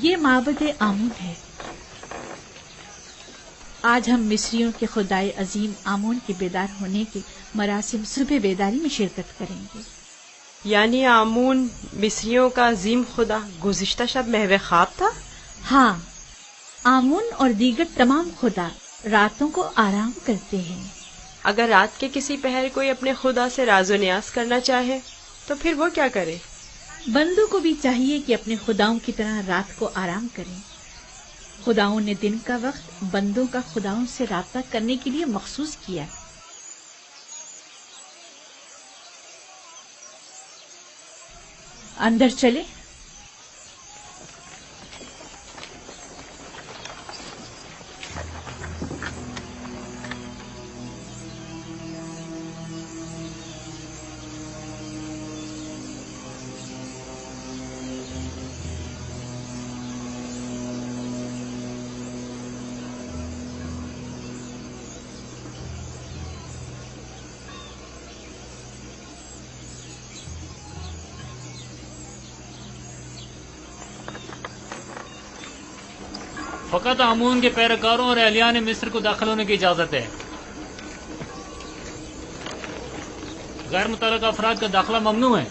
یہ معبد آمون ہے۔ آج ہم مصریوں کے خدائے عظیم آمون کے بیدار ہونے کے مراسم صبح بیداری میں شرکت کریں گے۔ یعنی آمون مصریوں کا عظیم خدا گزشتہ شب محو خواب تھا؟ ہاں، آمون اور دیگر تمام خدا راتوں کو آرام کرتے ہیں۔ اگر رات کے کسی پہر کوئی اپنے خدا سے راز و نیاز کرنا چاہے تو پھر وہ کیا کرے؟ بندوں کو بھی چاہیے کہ اپنے خداؤں کی طرح رات کو آرام کریں۔ خداؤں نے دن کا وقت بندوں کا خداؤں سے رابطہ کرنے کے لیے مخصوص کیا۔ اندر چلے۔ فقط آمون کے پیروکاروں اور اہلیان مصر کو داخل ہونے کی اجازت ہے۔ غیر متعلقہ افراد کا داخلہ ممنوع ہے۔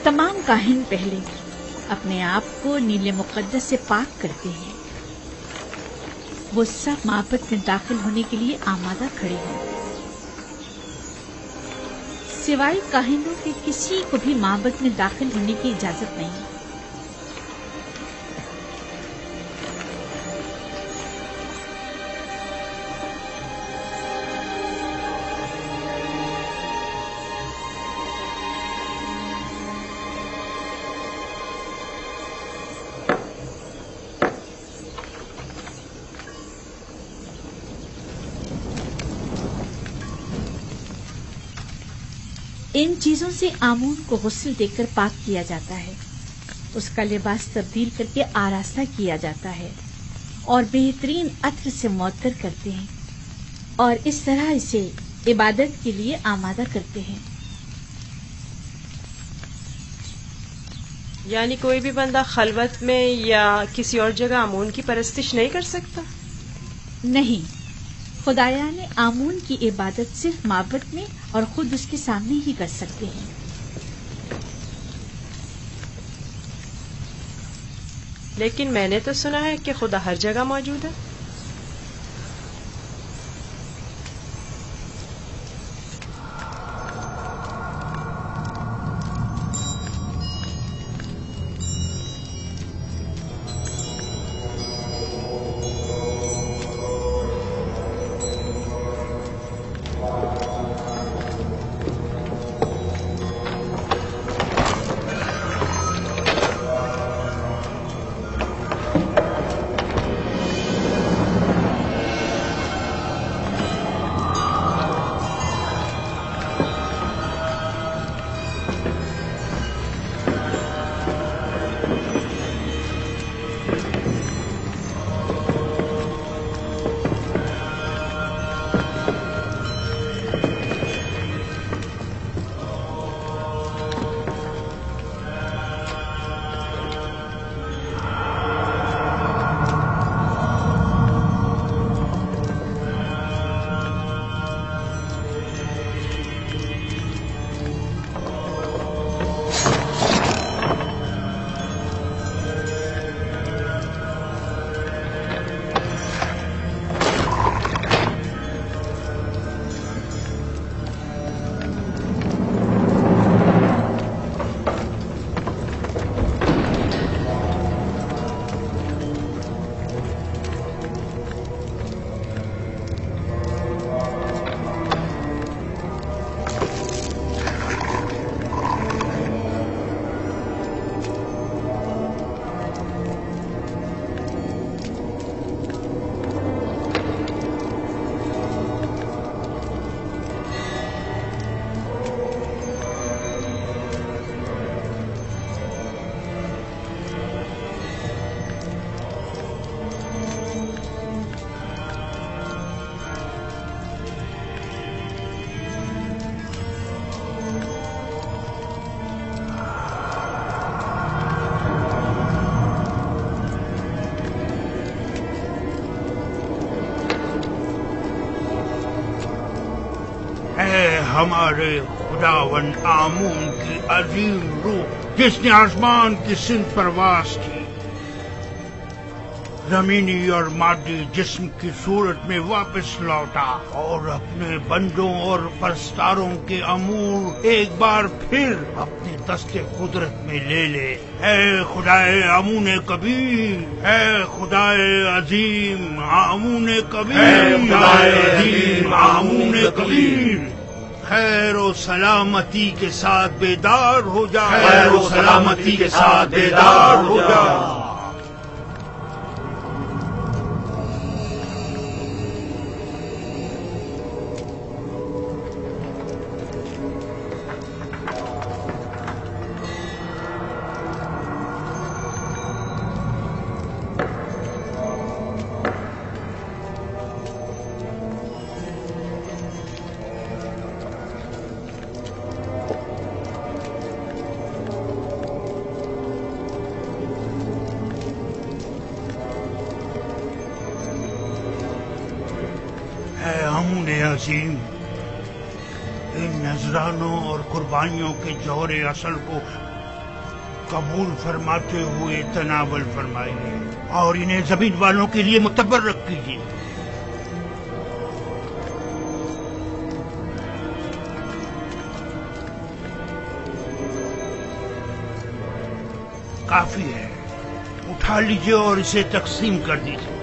تمام کاہن پہلے اپنے آپ کو نیل مقدس سے پاک کرتے ہیں۔ وہ سب معبد میں داخل ہونے کے لیے آمادہ کھڑے ہیں۔ سوائے کاہنوں کے کسی کو بھی معبد میں داخل ہونے کی اجازت نہیں۔ ان چیزوں سے آمون کو غسل دے کر پاک کیا جاتا ہے، اس کا لباس تبدیل کر کے آراستہ کیا جاتا ہے اور بہترین عطر سے معطر کرتے ہیں اور اس طرح اسے عبادت کے لیے آمادہ کرتے ہیں۔ یعنی کوئی بھی بندہ خلوت میں یا کسی اور جگہ آمون کی پرستش نہیں کر سکتا؟ نہیں، خدایان آمون کی عبادت صرف معبد میں اور خود اس کے سامنے ہی کر سکتے ہیں۔ لیکن میں نے تو سنا ہے کہ خدا ہر جگہ موجود ہے۔ ہمارے خداوند آمون کی عظیم روح جس نے آسمان کی سمت پرواز کی، زمینی اور مادی جسم کی صورت میں واپس لوٹا اور اپنے بندوں اور پرستاروں کے امور ایک بار پھر اپنے دست قدرت میں لے لے۔ اے خدائے آمون کبیر، اے خدائے عظیم آمون کبیر، اے خدائے عظیم آمون کبیر، خیر و سلامتی کے ساتھ بیدار ہو جا، خیر و سلامتی کے ساتھ بیدار ہو جا۔ اے آمون عظیم، ان نذرانوں اور قربانیوں کے جوہر اصل کو قبول فرماتے ہوئے تناول فرمائیے اور انہیں زمین والوں کے لیے متبرک کیجیے۔ کافی ہے، اٹھا لیجیے اور اسے تقسیم کر دیجیے۔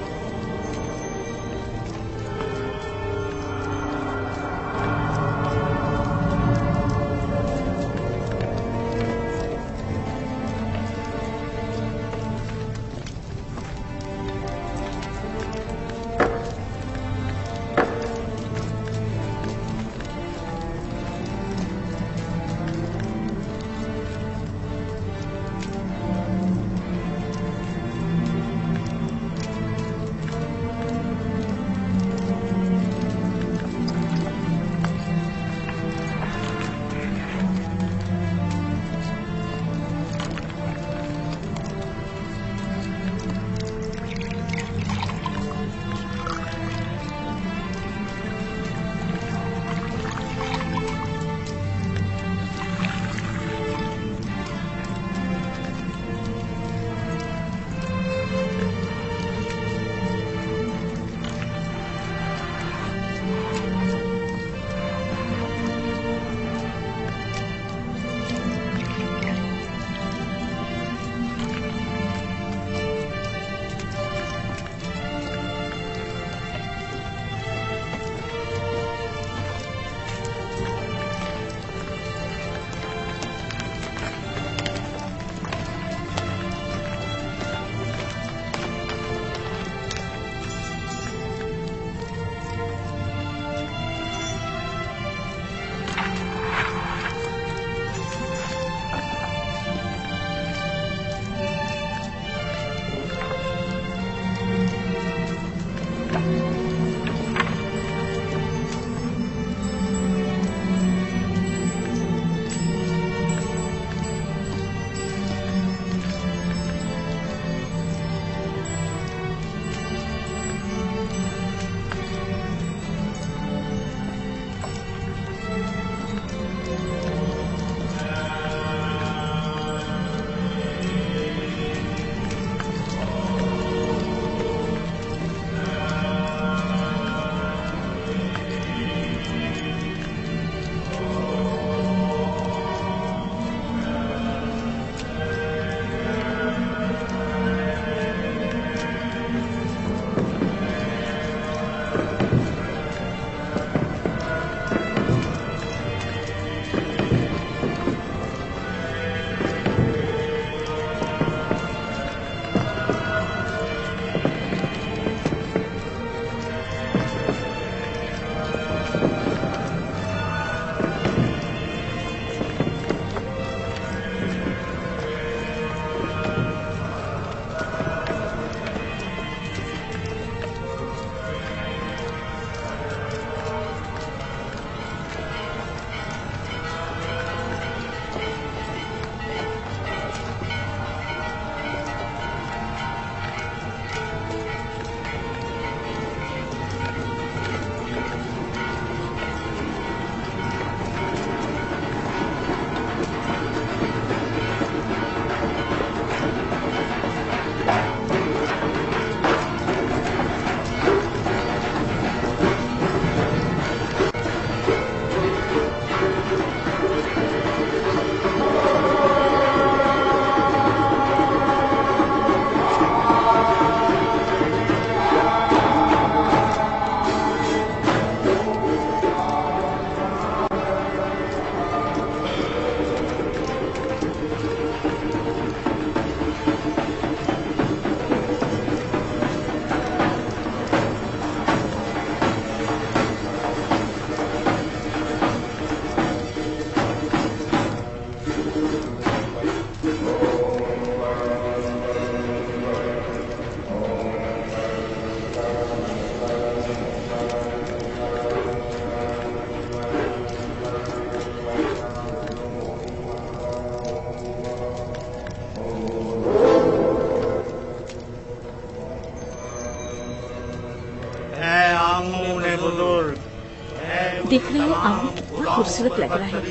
आमूल कितना खूबसूरत लग रहा है,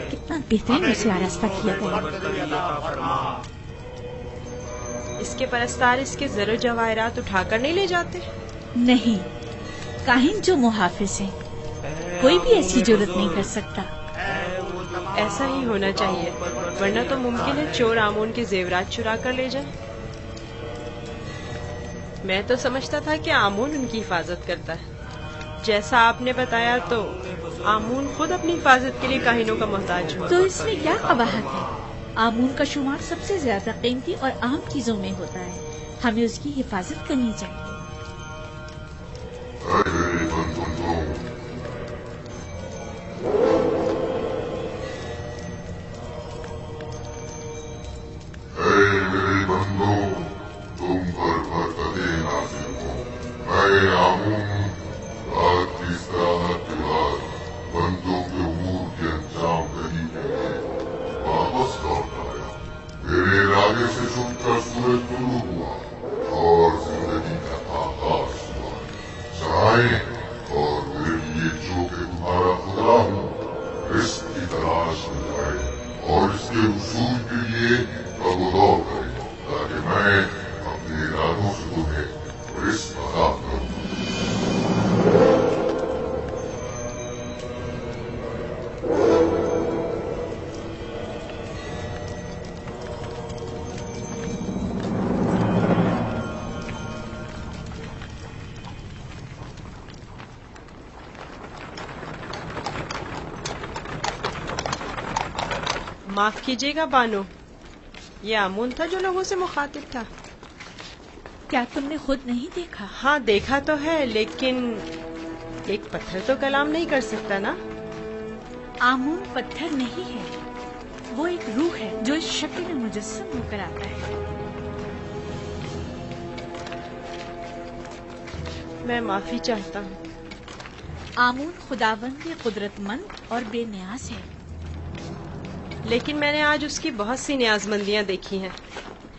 कितना बेहतरीन उसे आरास्ता किया गया। इसके परस्तार इसके ज़रो जवाहरात उठाकर नहीं ले जाते? नहीं, काहिन जो मुहाफिज है, कोई भी ऐसी जुर्रत नहीं कर सकता। ऐसा ही होना चाहिए, वरना तो मुमकिन है चोर आमून के जेवरात चुरा कर ले जाए। मैं तो समझता था कि आमून उनकी हिफाजत करता है। जैसा आपने बताया तो आमून खुद अपनी हिफाजत के लिए काहिनों का मोहताज हो। तो इसमें क्या कबाहत है? आमून का शुमार सबसे ज्यादा कीमती और अहम चीजों में होता है, हमें उसकी हिफाजत करनी चाहिए। मेरे बंदों, तुम पर बरकते नाज़िल हो। मैं आमून रात की इस्तिराहत के बाद बंदों के उमूर के अंजाम दही के लिए वापस लौट आया। मेरे इरादे से छुपकर सूरज तुलू हुआ और जिंदगी का आगाज हुआ। चाहे और मेरे लिए जो कि तुम्हारा खुदा हूँ, रिस्क की तलाश में जाए और इसके उसूल के लिए कबूल करे, ताकि मैं अपने इरादों से तुम्हें रिस्क अता करूँ। माफ कीजिएगा बानो, ये आमून था जो लोगों से मुखातिब था। क्या तुमने खुद नहीं देखा? हाँ देखा तो है, लेकिन एक पत्थर तो कलाम नहीं कर सकता ना। आमून पत्थर नहीं है, वो एक रूह है जो इस शक्ल में मुजस्सम होकर आता है। मैं माफी चाहता हूँ। आमून खुदावंद कुदरतमंद और बेनियाज है। लेकिन मैंने आज उसकी बहुत सी न्याजमंदियां देखी हैं।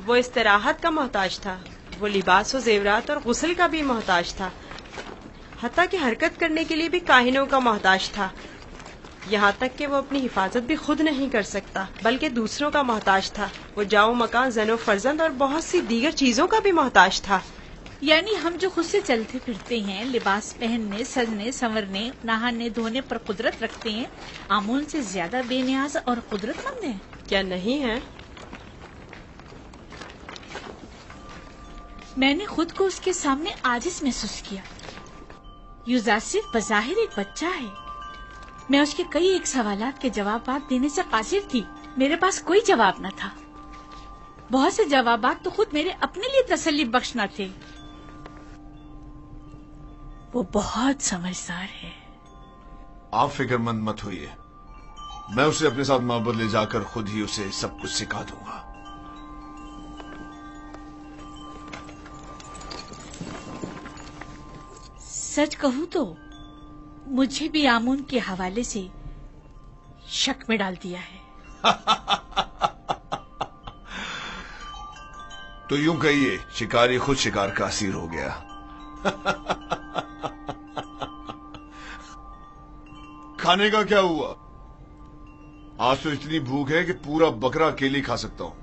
वो इस्तिराहत का मोहताज था, वो लिबास और जेवरात और गुस्ल का भी मोहताज था, हत्ता कि हरकत करने के लिए भी काहिनों का मोहताज था। यहाँ तक कि वो अपनी हिफाजत भी खुद नहीं कर सकता, बल्कि दूसरों का मोहताज था। वो जाओ मकान, जनो फर्जंद और बहुत सी दीगर चीजों का भी मोहताज था। यानी हम जो खुद से चलते फिरते हैं, लिबास पहनने, सजने, संवरने, नहाने धोने पर कुदरत रखते हैं, आमून से ज्यादा बेनियाज और कुदरतमंद हैं? क्या नहीं है? मैंने खुद को उसके सामने आजिज महसूस किया। युजासिफ बज़ाहिर एक बच्चा है। मैं उसके कई एक सवालात के जवाब देने से कासिर थी। मेरे पास कोई जवाब न था। बहुत से जवाबात तो खुद मेरे अपने लिए तसल्ली बख्श न थे। वो बहुत समझदार है। आप फिक्रमंद मत होइए, मैं उसे अपने साथ मोहब्बत ले जाकर खुद ही उसे सब कुछ सिखा दूंगा। सच कहूं तो मुझे भी आमून के हवाले से शक में डाल दिया है। तो यूं कहिए, शिकारी खुद शिकार का असीर हो गया। खाने का क्या हुआ? आज तो इतनी भूख है कि पूरा बकरा अकेले खा सकता हूं।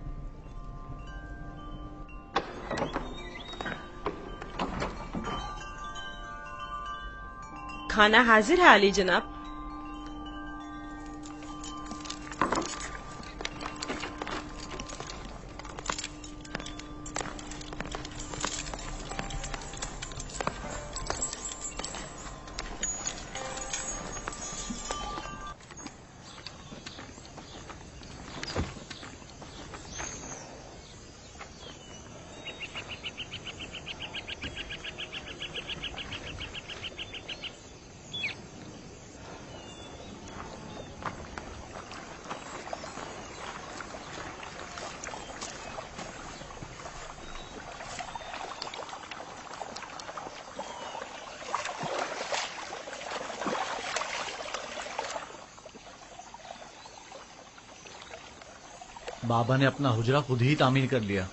खाना हाजिर है आली जनाब। बाबा ने अपना हुजरा खुद ही तामीर कर लिया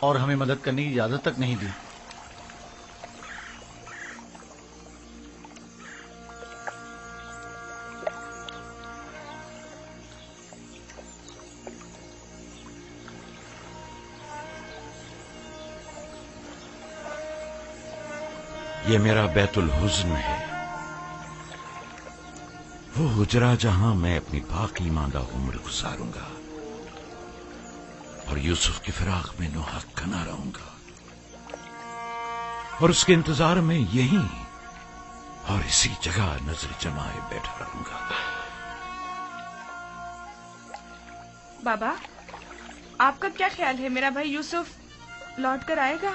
और हमें मदद करने की इजाजत तक नहीं दी। یہ میرا بیت الحزن ہے، وہ حجرہ جہاں میں اپنی باقی ماندہ عمر گزاروں گا اور یوسف کی فراق میں نوحق نہ رہوں گا، اور اس کے انتظار میں یہیں اور اسی جگہ نظر جمائے بیٹھا رہوں گا۔ بابا، آپ کا کیا خیال ہے، میرا بھائی یوسف لوٹ کر آئے گا؟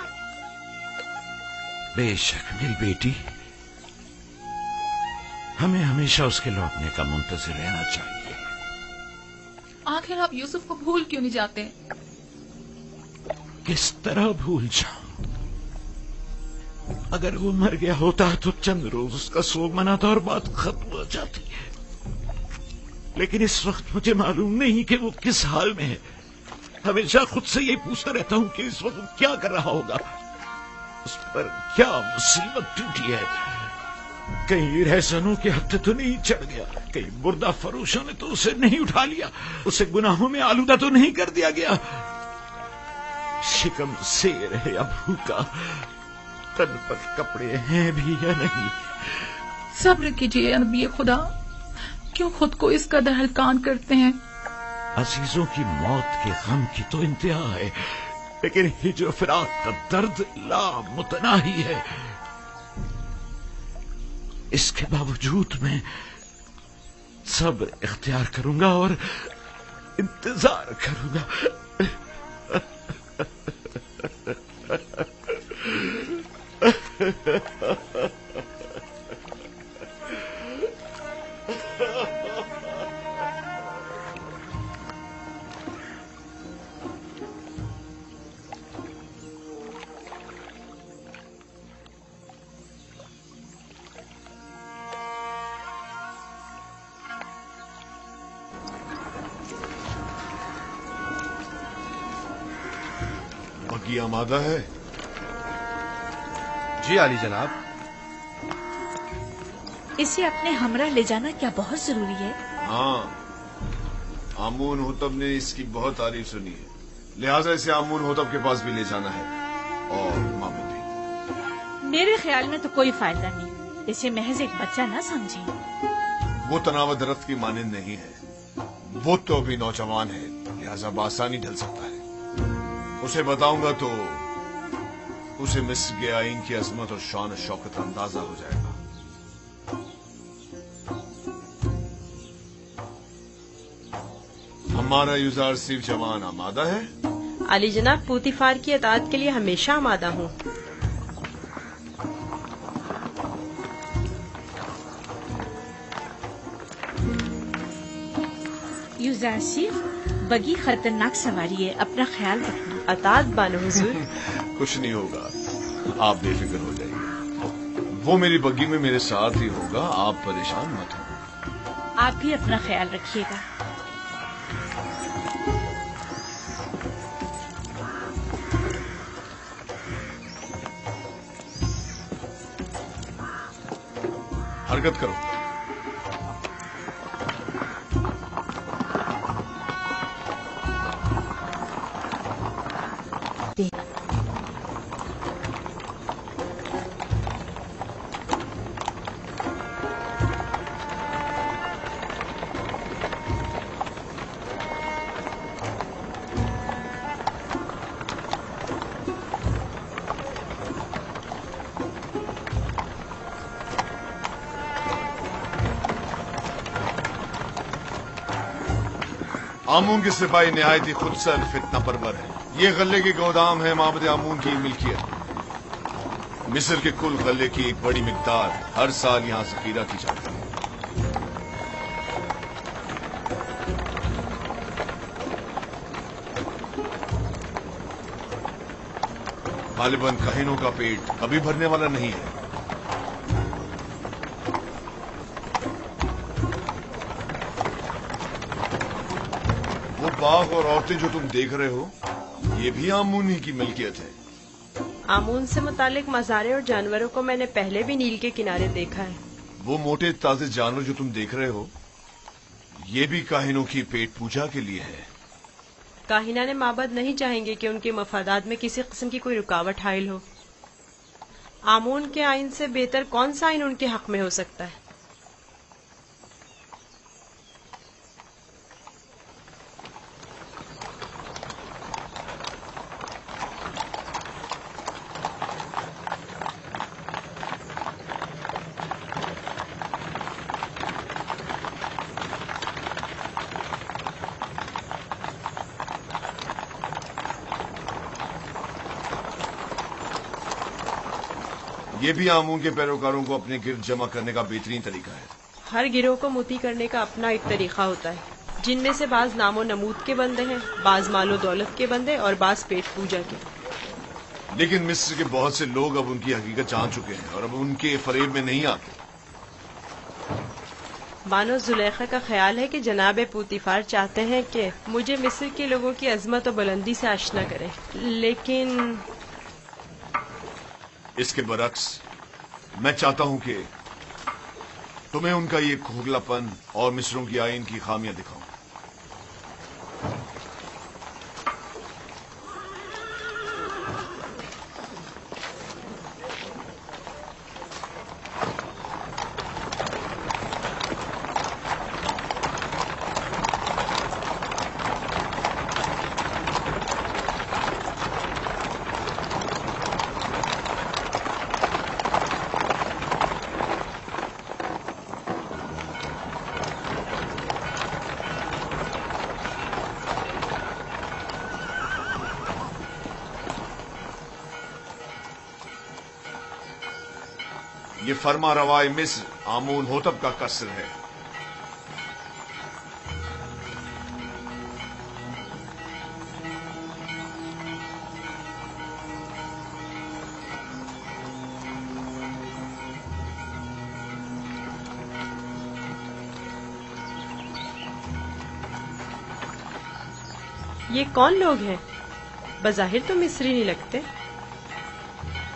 بے شک میری بیٹی، ہمیں ہمیشہ اس کے لوٹنے کا منتظر رہنا چاہیے۔ آخر آپ یوسف کو بھول کیوں نہیں جاتے؟ کس طرح بھول جاؤں؟ اگر وہ مر گیا ہوتا تو چند روز اس کا سوگ مناتا اور بات ختم ہو جاتی، لیکن اس وقت مجھے معلوم نہیں کہ وہ کس حال میں ہے۔ ہمیشہ خود سے یہی پوچھتا رہتا ہوں کہ اس وقت کیا کر رہا ہوگا، اس پر کیا مصیبت ٹوٹی ہے۔ کہیں رہزنوں کے ہتھے تو نہیں چڑھ گیا، کہیں مردہ فروشوں نے تو اسے نہیں اٹھا لیا، اسے گناہوں میں آلودہ تو نہیں کر دیا گیا۔ شکم سیر ہے یا بھوکا، تن پر کپڑے ہیں بھی یا نہیں۔ صبر کیجیے نبی خدا، کیوں خود کو اس قدر ہلکان کرتے ہیں؟ عزیزوں کی موت کے غم کی تو انتہا ہے، لیکن ہجر و فراق کا درد لامتناہی ہے۔ اس کے باوجود میں صبر اختیار کروں گا اور انتظار کروں گا۔ بگی آمادہ ہے؟ جی عالی جناب۔ اسے اپنے ہمراہ لے جانا کیا بہت ضروری ہے؟ ہاں، آمون ہوتب نے اس کی بہت تعریف سنی ہے، لہذا اسے آمون ہوتب کے پاس بھی لے جانا ہے، اور ماموں بھی۔ میرے خیال میں تو کوئی فائدہ نہیں، اسے محض ایک بچہ نہ سمجھیں۔ وہ تناوت درخت کی مانند نہیں ہے، وہ تو ابھی نوجوان ہے، لہذا بآسانی ڈھل سکتا ہے۔ اسے بتاؤں گا تو اسے مصر کے آئین کی عظمت اور شان و شوکت اندازہ ہو جائے گا۔ ہمارا یوزار صرف جوان آمادہ ہے؟ علی جناب، پوتیفار کی اطاعت کے لیے ہمیشہ آمادہ ہوں۔ یوزار صرف بگی خطرناک سواری ہے، اپنا خیال رکھنا۔ اطاعت بانو حضور۔ کچھ نہیں ہوگا، آپ بے فکر ہو جائیے، وہ میری بگی میں میرے ساتھ ہی ہوگا، آپ پریشان مت ہوں۔ آپ بھی اپنا خیال رکھیے گا۔ حرکت کرو۔ آمون کے سپاہی نہایت ہی خود سر فتنہ پرور ہے۔ یہ غلے کے گودام ہے معبد آمون کی ملکیت۔ مصر کے کل غلے کی ایک بڑی مقدار ہر سال یہاں ذخیرہ کی جاتی ہے۔ غالباً کاہنوں کا پیٹ کبھی بھرنے والا نہیں ہے۔ وہ باغ اور عورتیں جو تم دیکھ رہے ہو، یہ بھی آمون ہی کی ملکیت ہے۔ آمون سے متعلق مزارے اور جانوروں کو میں نے پہلے بھی نیل کے کنارے دیکھا ہے۔ وہ موٹے تازے جانور جو تم دیکھ رہے ہو، یہ بھی کاہنوں کی پیٹ پوجا کے لیے ہے۔ کاہنان معبد نہیں چاہیں گے کہ ان کے مفادات میں کسی قسم کی کوئی رکاوٹ حائل ہو۔ आमून के आइन से बेहतर कौन सा आइन उनके हक में हो सकता है? ये भी आमून के पैरोकारों को अपने गिर्द जमा करने का बेहतरीन तरीका है। हर गिरोह को मोती करने का अपना एक तरीका होता है, जिनमें से बाज नामो नमूद के बंदे हैं, बाज मालो दौलत के बंदे और बाज पेट पूजा के। लेकिन मिस्र के बहुत से लोग अब उनकी हकीकत जान चुके हैं और अब उनके फरेब में नहीं आते। बानो जुलेखा का ख्याल है कि जनाब पूतीफार चाहते हैं कि मुझे मिस्र के लोगों की अजमत और बुलंदी से आशना करें, लेकिन इसके बरक्स मैं चाहता हूं कि तुम्हें उनका ये खोखलापन और मिस्रों की आइन की खामियां दिखाऊं। ये फरमा रवाए मिस्र आमून होतब का कसर है। ये कौन लोग हैं? बज़ाहिर तो मिस्री नहीं लगते।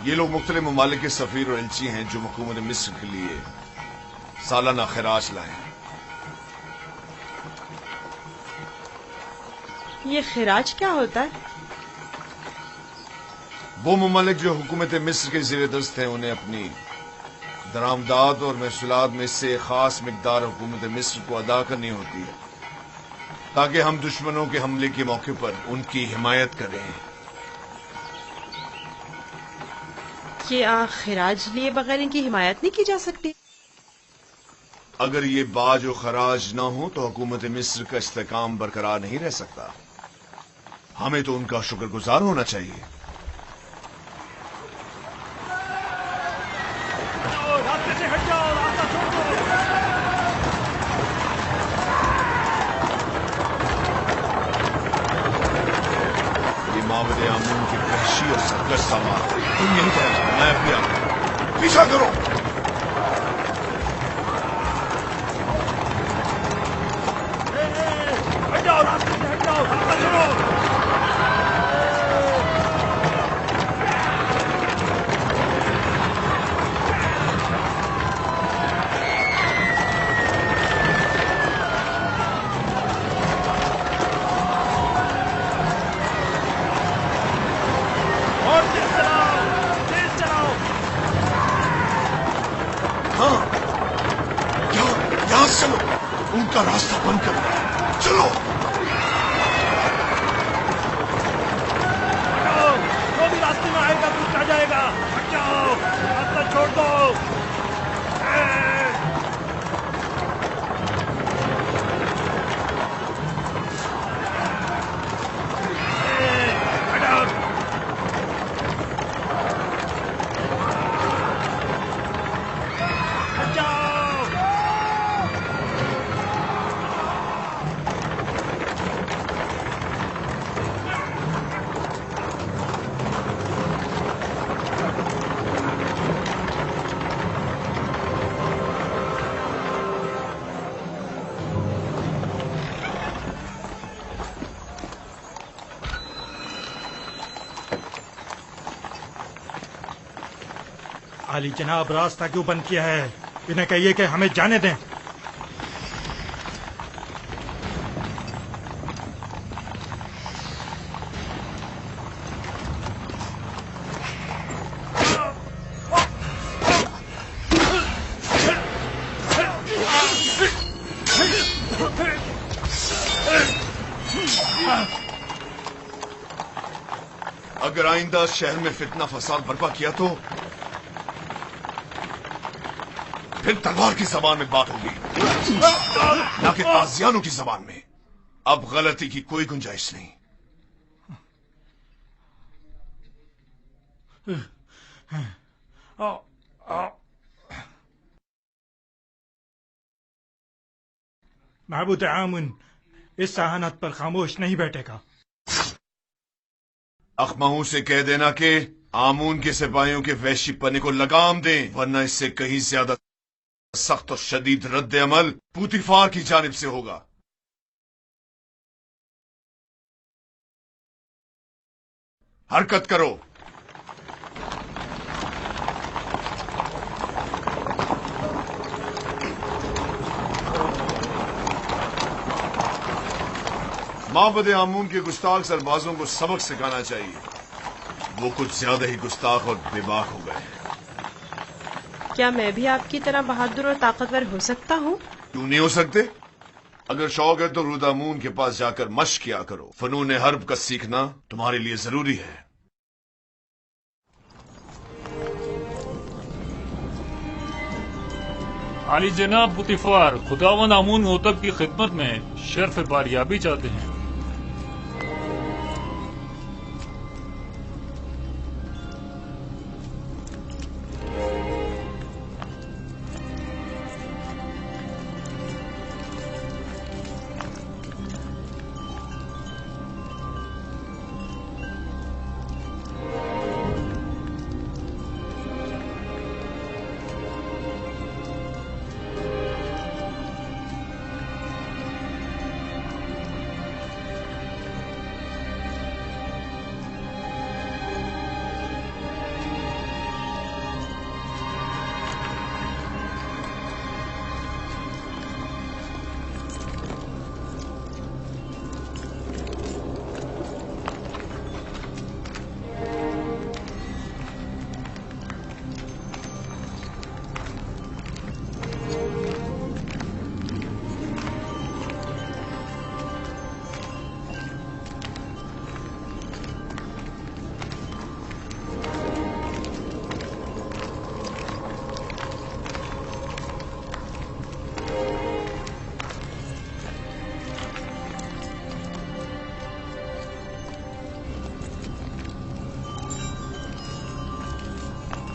ये लोग मुख्तलिफ ममालिक के सफीर और एलची हैं जो हुकूमत मिस्र के लिए सालाना खिराज लाए हैं। ये खिराज क्या होता है? वो ममालिक जो हुकूमत मिस्र के ज़ेर दस्त हैं उन्हें अपनी दरामदाद और महसूलात में से खास मिकदार हुकूमत मिस्र को अदा करनी होती है ताकि हम दुश्मनों के हमले के मौके पर उनकी हिमायत करें। क्या खिराज लिए बगैर इनकी हिमायत नहीं की जा सकती? अगर ये बाज और खराज ना हो तो हुकूमत मिस्र का इस्तेकाम बरकरार नहीं रह सकता। हमें तो उनका शुक्रगुजार होना चाहिए। रास्ते से हट जाओ, रास्ता छोड़ दो। ये माबद आमून की वहशी और सरकश सामान। तुम यहीं ठहरो, मैं भी आऊं। पीछा करो। हट जाओ, रास्ते से हट जाओ, रास्ता छोड़ो। उनका रास्ता बंद करो। चलो जो भी रास्ते में आएगा कुछ आ जाएगा। हट जाओ, रास्ता छोड़ दो। आली जनाब, रास्ता क्यों बंद किया है? इन्हें कहिए कि हमें जाने दें। اگر آئندہ شہر میں فتنہ فساد برپا کیا تو پھر تلوار کی زبان میں بات ہوگی، نہ کہ تازیانوں کی زبان میں۔ اب غلطی کی کوئی گنجائش نہیں۔ معبود آمون اس ذہانت پر خاموش نہیں بیٹھے گا۔ اخماہوں سے کہہ دینا کہ آمون کے سپاہیوں کے وحشی پنے کو لگام دیں، ورنہ اس سے کہیں زیادہ سخت اور شدید رد عمل پوتیفار کی جانب سے ہوگا۔ حرکت کرو۔ معبد آمون کے گستاخ سربازوں کو سبق سکھانا چاہیے، وہ کچھ زیادہ ہی گستاخ اور بے باک ہو گئے۔ کیا میں بھی آپ کی طرح بہادر اور طاقتور ہو سکتا ہوں؟ کیوں نہیں ہو سکتے؟ اگر شوق ہے تو رودامون کے پاس جا کر مشق کیا کرو۔ فنون حرب کا سیکھنا تمہارے لیے ضروری ہے۔ عالی جناب پوتیفار، خداوند آمون ہوتب کی خدمت میں شرف باریابی چاہتے ہیں۔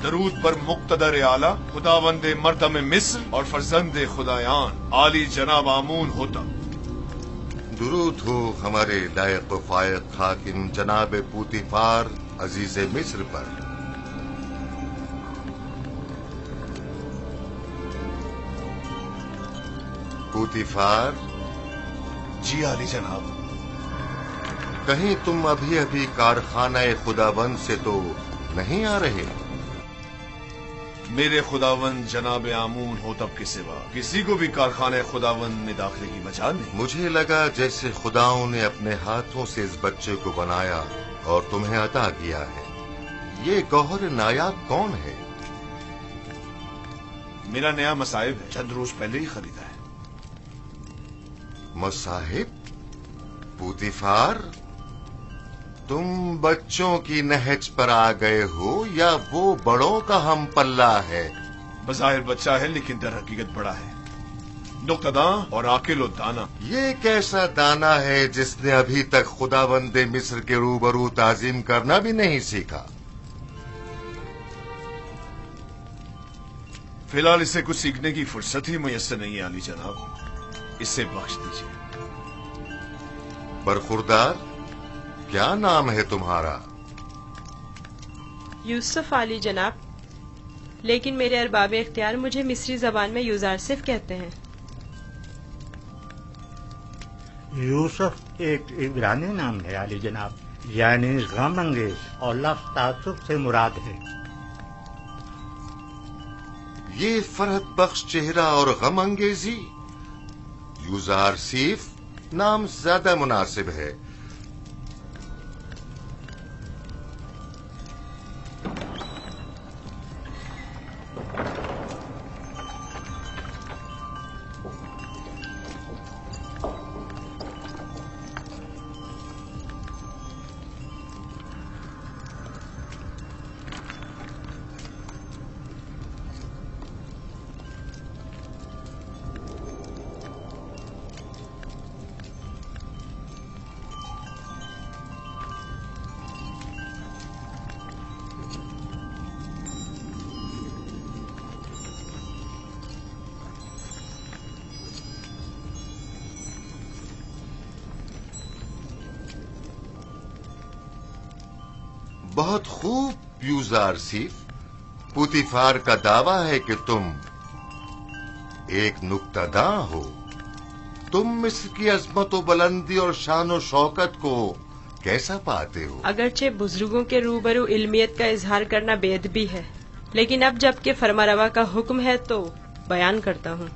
درود پر مقتدر اعلی خداوند مردم مصر اور فرزند خدایان عالی جناب آمون ہوتا۔ درود ہو ہمارے لائق و فائق حاکم جناب پوتیفار عزیز مصر پر۔ پوتیفار جی عالی جناب۔ کہیں تم ابھی کارخانہ خداوند سے تو نہیں آ رہے؟ میرے خداوند جناب آمون ہوتب کے سوا کسی کو بھی کارخانہ خداوند میں داخلے کی مجال نہیں۔ مجھے لگا جیسے خداؤں نے اپنے ہاتھوں سے اس بچے کو بنایا اور تمہیں عطا کیا ہے۔ یہ گوہر نایاب کون ہے؟ میرا نیا مصاحب ہے، چند روز پہلے ہی خریدا ہے۔ مصاحب؟ پوتیفار، تم بچوں کی نہج پر آ گئے ہو یا وہ بڑوں کا ہم پلہ ہے؟ بظاہر بچہ ہے لیکن در حقیقت بڑا ہے، نقطہ داں اور عاقل و دانا۔ یہ کیسا دانا ہے جس نے ابھی تک خداوند مصر کے روبرو تعظیم کرنا بھی نہیں سیکھا؟ فی الحال اسے کچھ سیکھنے کی فرصت ہی میسر نہیں ہے عالی جناب، اسے بخش دیجیے۔ برخوردار، کیا نام ہے تمہارا؟ یوسف عالی جناب، لیکن میرے ارباب اختیار مجھے مصری زبان میں یوزارسف کہتے ہیں۔ یوسف ایک عبرانی نام ہے عالی جناب، یعنی غم انگیز، اور لفظ تعصب سے مراد ہے۔ یہ فرحت بخش چہرہ اور غم انگیزی، یوزارسیف نام زیادہ مناسب ہے۔ बहुत खूब यूजार सीफ। पुतिफार का दावा है कि तुम एक नुक्तादा हो। तुम मिस्र की अजमत व बुलंदी और शान व शौकत को कैसा पाते हो? अगरचे बुजुर्गों के रूबरू इल्मियत का इजहार करना बेअदबी है, लेकिन अब जबकि फरमारवा का हुक्म है तो बयान करता हूँ।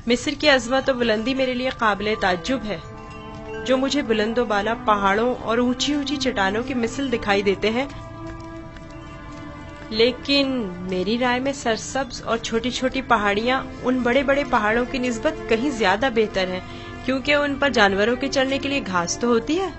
मिस्र की अजमत व बुलंदी मेरे लिए काबिल ताज्जुब है। जो मुझे बुलंदो बाला पहाड़ों और ऊंची ऊंची चट्टानों की मिसल दिखाई देते हैं, लेकिन मेरी राय में सरसब्ज और छोटी छोटी पहाड़ियाँ उन बड़े बड़े पहाड़ों की निस्बत कहीं ज्यादा बेहतर हैं, क्योंकि उन पर जानवरों के चढ़ने के लिए घास तो होती है।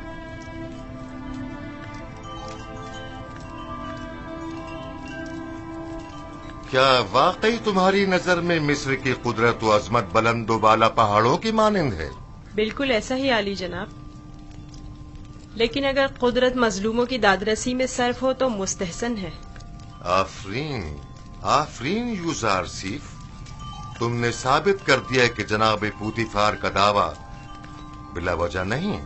क्या वाकई तुम्हारी नजर में मिस्र की कुदरत व अजमत बुलंदो बाला पहाड़ों की मानंद है? बिल्कुल ऐसा ही आली जनाब, लेकिन अगर कुदरत मजलूमों की दादरसी में सर्फ हो तो मुस्तहसन है। आफरीन, आफरीन यूजार सीफ, तुमने साबित कर दिया कि जनाब पुतिफार का दावा बिला वजह नहीं।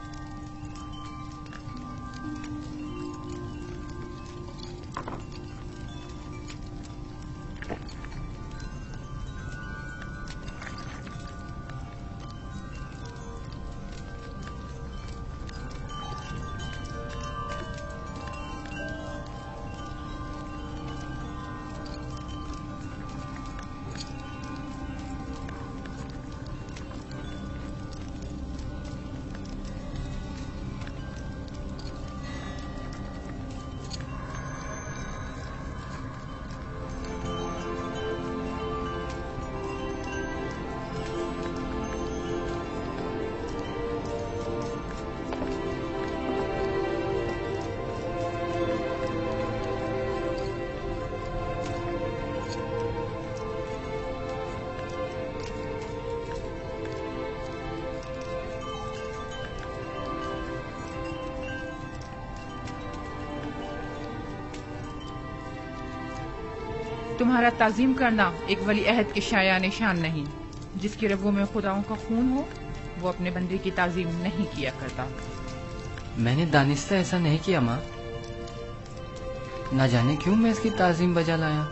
तुम्हारा ताजीम करना एक वली अहद के शाया निशान नहीं। जिसकी रगों में खुदाओं का खून हो वो अपने बंदे की ताजीम नहीं किया करता। मैंने दानिस्ता ऐसा नहीं किया माँ, ना जाने क्यों मैं इसकी ताजीम बजा लाया।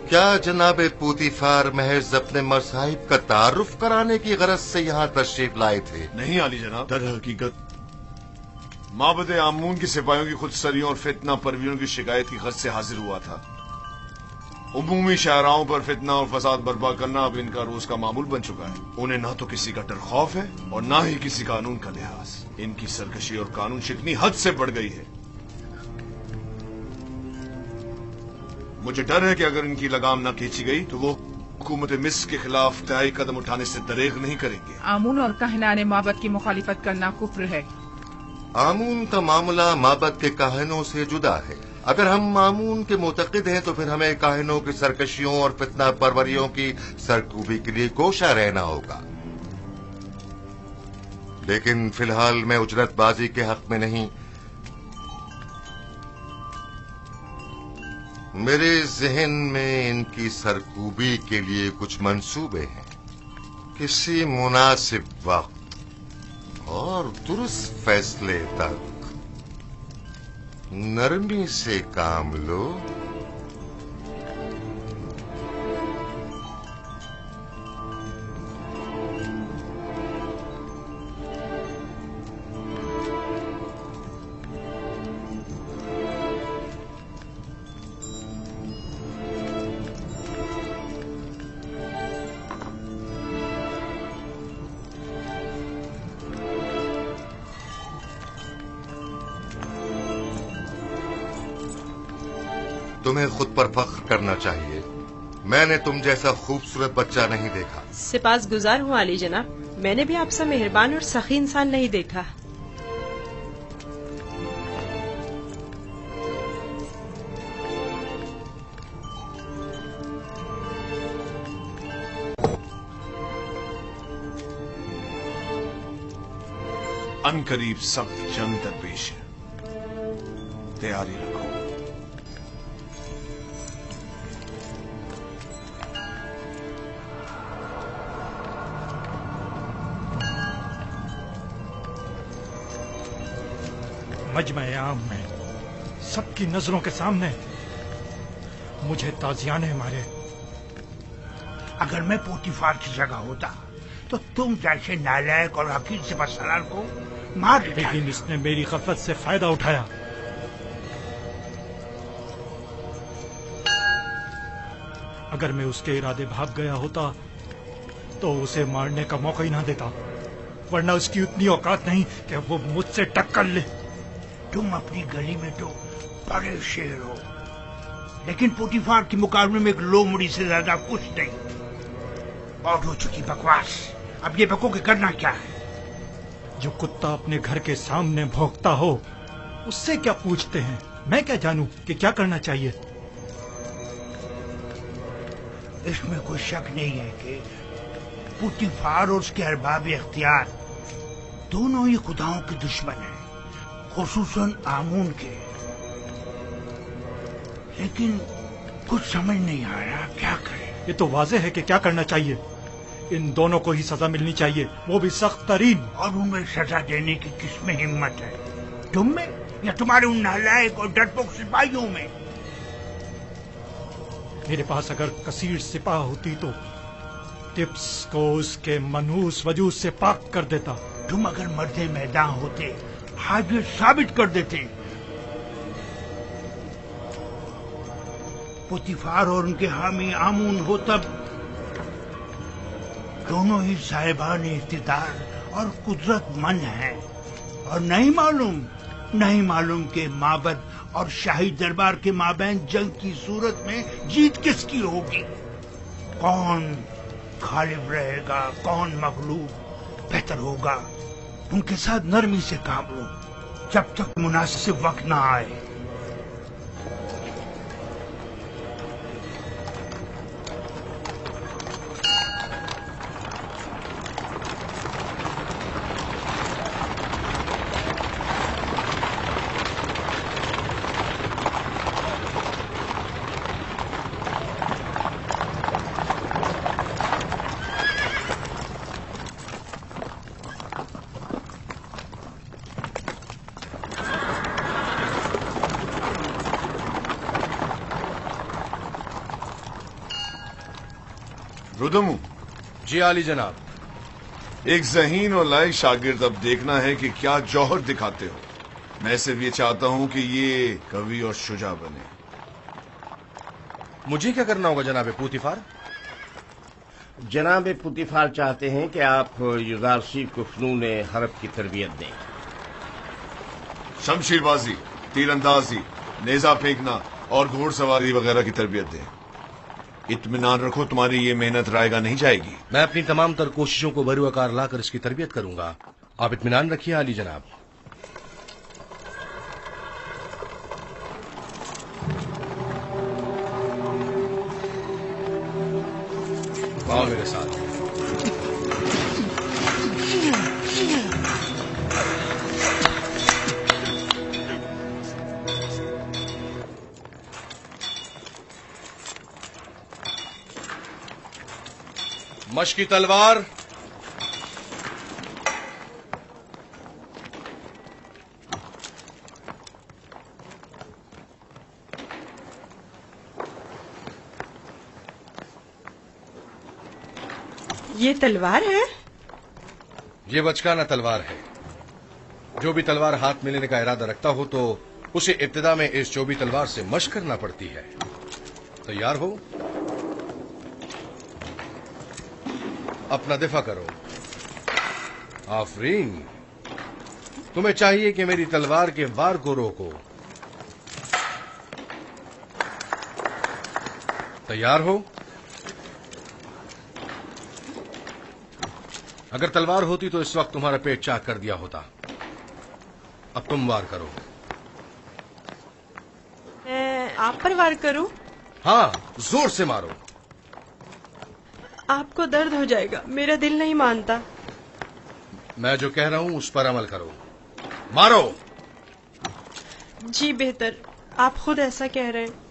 क्या जनाब पुतिफार महज अपने मसाहिब का तारुफ कराने की गरज से यहाँ तशरीफ लाए थे? नहीं आली जनाब, दर हकीकत माबद आमून की सिपाहियों की खुदसरियों और फितना परवीरों की शिकायत की गरज से हाजिर हुआ था। उमूमी शाहराओं पर फितना और फसाद बर्पा करना अब इनका रोज का मामूल बन चुका है। उन्हें ना तो किसी का डर खौफ है और ना ही किसी कानून का लिहाज। इनकी सरकशी और कानून शिकनी हद से बढ़ गई है। मुझे डर है कि अगर इनकी लगाम न खींची गई तो वो हुकूमत मिस्र के खिलाफ तय कदम उठाने से दरेग नहीं करेंगे। आमून और कहनाने माबद की मुखालिफत करना कुफ्र है। आमून का मामला माबद के काहिनों से जुदा है। अगर हम आमून के मुतक़िद हैं तो फिर हमें काहिनों की सरकशियों और फितना परवरियों की सरकूबी के लिए कोशा रहना होगा। लेकिन फिलहाल मैं उजरतबाजी के हक में नहीं। मेरे जहन में इनकी सरकूबी के लिए कुछ मंसूबे हैं। किसी मुनासिब वक्त और दुरुस्त फैसले तक नरमी से काम लो। तुम्हें खुद पर फख्र करना चाहिए। मैंने तुम जैसा खूबसूरत बच्चा नहीं देखा। सिपास गुजार हूँ आली जनाब, मैंने भी आपसे मेहरबान और सखी इंसान नहीं देखा। अनकरीब सख्त जंग दरपेश है, तैयारी रखो। मजमे आम में सबकी नजरों के सामने मुझे ताजियाने मारे। अगर मैं पोतीफार की जगह होता तो तुम जैसे नालायक और हकीर सिपहसालार को मार देता। लेकिन इसने मेरी गफलत से फायदा उठाया। अगर मैं उसके इरादे भाग गया होता तो उसे मारने का मौका ही ना देता, वरना उसकी उतनी औकात नहीं कि वो मुझसे टक्कर ले। तुम अपनी गली में तो बड़े शेर हो, लेकिन पोतीफार के मुकाबले में एक लोमड़ी से ज्यादा कुछ नहीं। बहुत हो चुकी बकवास, अब ये बको के करना क्या है? जो कुत्ता अपने घर के सामने भौंकता हो उससे क्या पूछते हैं? मैं क्या जानूं कि क्या करना चाहिए? इसमें कोई शक नहीं है कि पोतीफार और उसके अरबाब इख्तियार दोनों ही खुदाओं के दुश्मन हैं, खुसूसन आमून के। लेकिन कुछ समझ नहीं आ रहा क्या करें। ये तो वाज़ेह है कि क्या करना चाहिए। इन दोनों को ही सजा मिलनी चाहिए, वो भी सख्त तरीन। और उन्हें सजा देने की किसमें हिम्मत है? तुम में या तुम्हारे उन नालायक और डरपोक सिपाहियों में? मेरे पास अगर कसीर सिपाह होती तो टिप्स को उसके मनहूस वजूद से पाक कर देता। तुम अगर मर्दे मैदान होते आज ये साबित कर देते। पोतीफार और उनके हामी आमून हो तब दोनों ही साहिबान इख्तिदार और कुदरतमंद हैं, और नहीं मालूम के माबद और शाही दरबार के माबैन जंग की सूरत में जीत किसकी होगी। कौन गालिब रहेगा, कौन मगलूब? बेहतर होगा उनके साथ नरमी से काम लो जब तक मुनासिब वक्त ना आए। रुदमू। जी आली जनाब। एक ज़हीन और लायक शागिर्द अब देखना है कि क्या जौहर दिखाते हो। मैं सिर्फ ये चाहता हूं कि ये कवि और शुजा बने। मुझे क्या करना होगा जनाब पोतीफार? जनाब पोतीफार चाहते हैं कि आप युजारसी को फ़नून हरब की तरबियत दें। शमशीरबाजी, तीरंदाजी, नेजा फेंकना और घोड़सवारी वगैरह की तरबियत दें। इत्मीनान रखो, तुम्हारी ये मेहनत रायगा नहीं जाएगी। मैं अपनी तमाम तर कोशिशों को बरूआकार लाकर इसकी तरबियत करूंगा। आप इत्मीनान रखिए आली जनाब। आओ मेरे साथ। मशकी तलवार, ये तलवार है? ये बचकाना तलवार है। जो भी तलवार हाथ में लेने का इरादा रखता हो तो उसे इब्तिदा में इस चौबी तलवार से मशक करना पड़ती है। तैयार हो? अपना दिफा करो। आफरीन, तुम्हें चाहिए कि मेरी तलवार के वार को रोको। तैयार हो? अगर तलवार होती तो इस वक्त तुम्हारा पेट चाक कर दिया होता। अब तुम वार करो। मैं आप पर वार करूं? हाँ, जोर से मारो। आपको दर्द हो जाएगा, मेरा दिल नहीं मानता। मैं जो कह रहा हूं उस पर अमल करो। मारो। जी बेहतर, आप खुद ऐसा कह रहे हैं।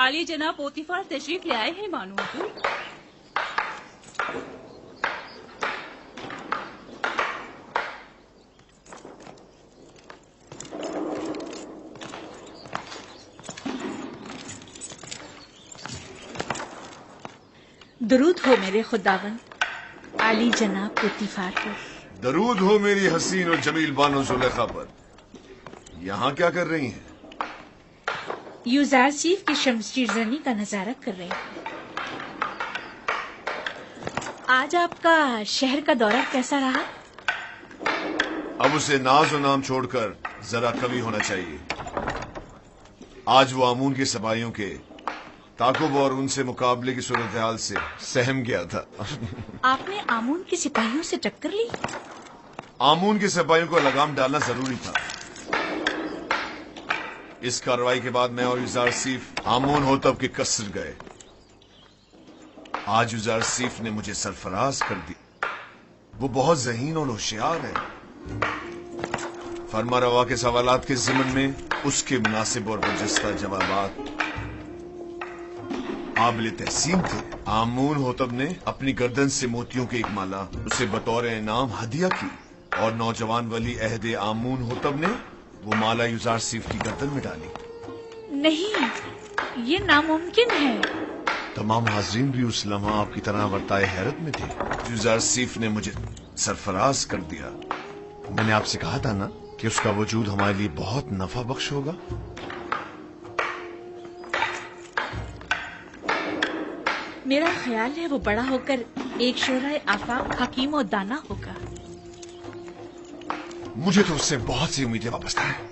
आली जनाब पोतीफार तशरीफ ले आए हैं मानो हुजूर। दरूद हो मेरे खुदावन आली जनाब पोतीफार पर। दरूद हो मेरी हसीन और जमील बानो जुलेखा पर। यहाँ क्या कर रही हैं? यूजारसीफ की शमशीरजनी का नजारा कर रहे हैं। आज आपका शहर का दौरा कैसा रहा? अब उसे नाज और नाम छोड़कर जरा कवि होना चाहिए। आज वो आमून के सपाहियों के ताकुब और उनसे मुकाबले की सूरत हाल से सहम गया था। आपने आमून के सिपाहियों से टक्कर ली? आमून के सिपाहियों को लगाम डालना जरूरी था। इस कार्रवाई के बाद मैं और यूजारसीफ आमून होतब के कसर गए। आज यूजारसीफ ने मुझे सरफराज कर दी। वो बहुत ज़हीन और होशियार है। फरमा रवा के सवालात के ज़िमन में उसके मुनासिब और बरजस्ता जवाबात काबिल तहसीन थे। आमून होतब ने अपनी गर्दन से मोतियों की एक माला उसे बतौर इनाम हदिया की और नौजवान वली अहदे आमून होतब ने वो माला यूजारसीफ की गर्दन में डाली। नहीं, ये नामुमकिन है। तमाम हाजरीन भी उस लम्हा आपकी तरह वर्ताए हैरत में थे। यूजारसीफ ने मुझे सरफराज कर दिया। मैंने आपसे कहा था ना कि उसका वजूद हमारे लिए बहुत नफा बख्श होगा। मेरा ख्याल है वो बड़ा होकर एक शोराए आफाक हकीम और दाना होगा। मुझे तो उससे बहुत सी उम्मीदें वाबस्ता हैं।